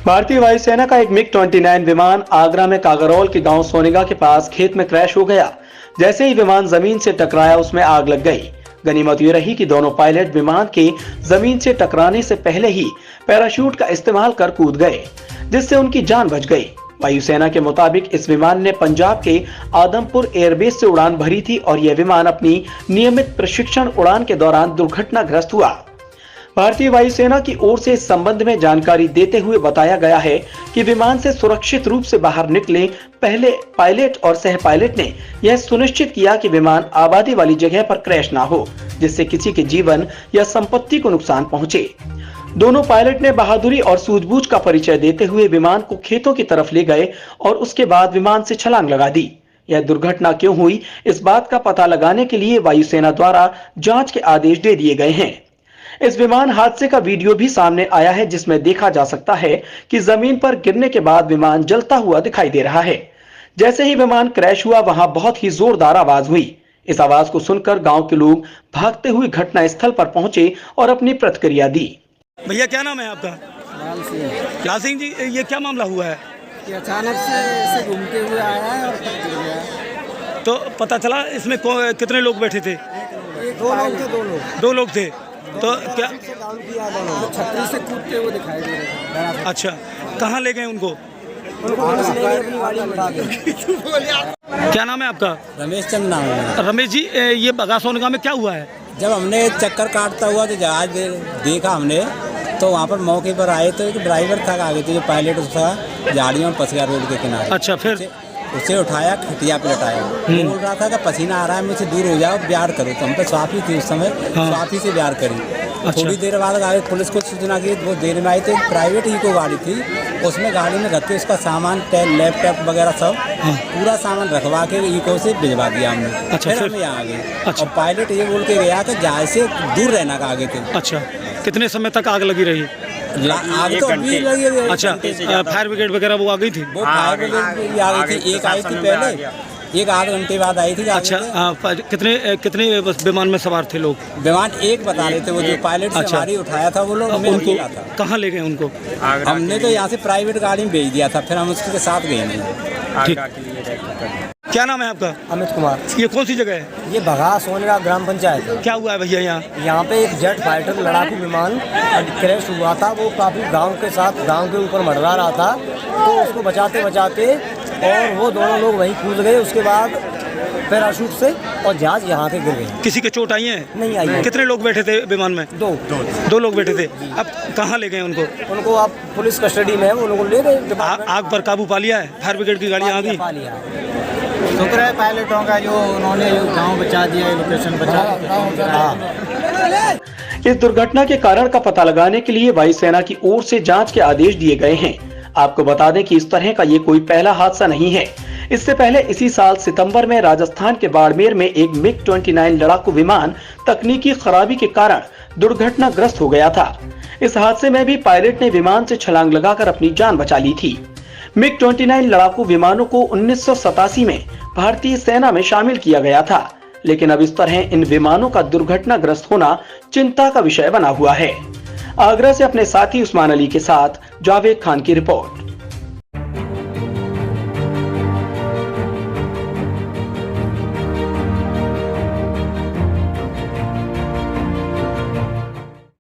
भारतीय वायुसेना का एक मिग-29 विमान आगरा में कागरौल के गांव सोनेगा के पास खेत में क्रैश हो गया। जैसे ही विमान जमीन से टकराया उसमें आग लग गई। गनीमत ये रही कि दोनों पायलट विमान के जमीन से टकराने से पहले ही पैराशूट का इस्तेमाल कर कूद गए, जिससे उनकी जान बच गई। वायुसेना के मुताबिक इस विमान ने पंजाब के आदमपुर एयरबेस से उड़ान भरी थी और यह विमान अपनी नियमित प्रशिक्षण उड़ान के दौरान दुर्घटनाग्रस्त हुआ। भारतीय वायुसेना की ओर से इस संबंध में जानकारी देते हुए बताया गया है कि विमान से सुरक्षित रूप से बाहर निकले पहले पायलट और सह पायलट ने यह सुनिश्चित किया कि विमान आबादी वाली जगह पर क्रैश ना हो, जिससे किसी के जीवन या संपत्ति को नुकसान पहुंचे। दोनों पायलट ने बहादुरी और सूझबूझ का परिचय देते हुए विमान को खेतों की तरफ ले गए और उसके बाद विमान से छलांग लगा दी। यह दुर्घटना क्यों हुई, इस बात का पता लगाने के लिए वायुसेना द्वारा जांच के आदेश दे दिए गए हैं। इस विमान हादसे का वीडियो भी सामने आया है, जिसमें देखा जा सकता है कि जमीन पर गिरने के बाद विमान जलता हुआ दिखाई दे रहा है। जैसे ही विमान क्रैश हुआ वहां बहुत ही जोरदार आवाज हुई। इस आवाज को सुनकर गांव के लोग भागते हुए घटना स्थल पर पहुंचे और अपनी प्रतिक्रिया दी। भैया क्या नाम है आपका? लाल सिंह जी, ये क्या मामला हुआ है? कि अचानक से घूमते हुए आया है और गिर गया। तो पता चला इसमें कितने लोग बैठे थे? दो लोग थे। तो क्या छतरी से कूदते हुए दिखाई दे रहे हैं। अच्छा, कहाँ ले गए उनको? क्या नाम है आपका? रमेश चंद नाम है। रमेश जी, ये बगा सोनेगा में क्या हुआ है? जब हमने चक्कर काटता हुआ तो जहाज देखा हमने, तो वहाँ पर मौके पर आए तो एक ड्राइवर था आगे, तो जो पायलट था झाड़ियों में फंस गया रोड के किनारे। अच्छा, फिर उसे उठाया, खटिया पे लटाया। बोल रहा था कि पसीना आ रहा है, मुझसे दूर हो जाओ, ब्यार करो। तो हम पे स्वाफी थी उस समय। हाँ। स्वाफी से ब्यार करी। अच्छा। थोड़ी देर बाद आगे पुलिस को सूचना की, बहुत देर में आई। तो एक प्राइवेट इको गाड़ी थी, उसमें गाड़ी में रख के उसका सामान, लैपटॉप वगैरह सब पूरा सामान रखवा के इको से भिजवा दिया हमने। अच्छा, फिर हम यहाँ आ गए। अच्छा। और पायलट ये बोल के गया कि जहाज से दूर रहना का आगे थे। अच्छा, कितने समय तक आग लगी रही? आग तो अभी लगी है। अच्छा, फायर ब्रिगेड वगैरह वो आ गई थी? वो फायर ब्रिगेड आ गई थी। एक आई थी पहले, एक आध घंटे बाद आई थी। अच्छा, कितने विमान में सवार थे लोग? विमान एक बता रहे थे, वो जो पायलट से हमारी उठाया था वो लोग। उनको कहाँ ले गए उनको? हमने तो यहाँ से प्राइवेट गाड़ी में भेज दिया था, फिर हम उसके साथ गए नहीं। ठीक। क्या नाम है आपका? अमित कुमार। ये कौन सी जगह है? ये बगा सोनेगा ग्राम पंचायत है। क्या हुआ है भैया यहाँ? यहाँ पे एक जेट फाइटर लड़ाकू विमान क्रैश हुआ था। वो काफी गांव के ऊपर मंडरा रहा था, तो उसको बचाते और वो दोनों लोग वहीं कूद गए। उसके बाद पैराशूट से और जहाज यहाँ के गिर गए। किसी के चोट आई है? नहीं आई है। कितने लोग बैठे थे विमान में? दो लोग बैठे थे। अब कहाँ ले गए उनको? उनको आप पुलिस कस्टडी में है, वो लोग ले गए। आग पर काबू पा लिया है? फायर ब्रिगेड की गाड़ी आ गई? शुक्र है पायलटों का, जो उन्होंने गांव बचा दिया, लोकेशन बचा दिया। इस दुर्घटना के कारण का पता लगाने के लिए वायुसेना की ओर से जांच के आदेश दिए गए हैं। आपको बता दें कि इस तरह का ये कोई पहला हादसा नहीं है। इससे पहले इसी साल सितंबर में राजस्थान के बाड़मेर में एक मिग-29 लड़ाकू विमान तकनीकी खराबी के कारण दुर्घटनाग्रस्त हो गया था। इस हादसे में भी पायलट ने विमान से छलांग लगाकर अपनी जान बचा ली थी। मिग-29 लड़ाकू विमानों को 1987 में भारतीय सेना में शामिल किया गया था, लेकिन अब इस तरह इन विमानों का दुर्घटनाग्रस्त होना चिंता का विषय बना हुआ है। आगरा से अपने साथी उस्मान अली के साथ जावेद खान की रिपोर्ट।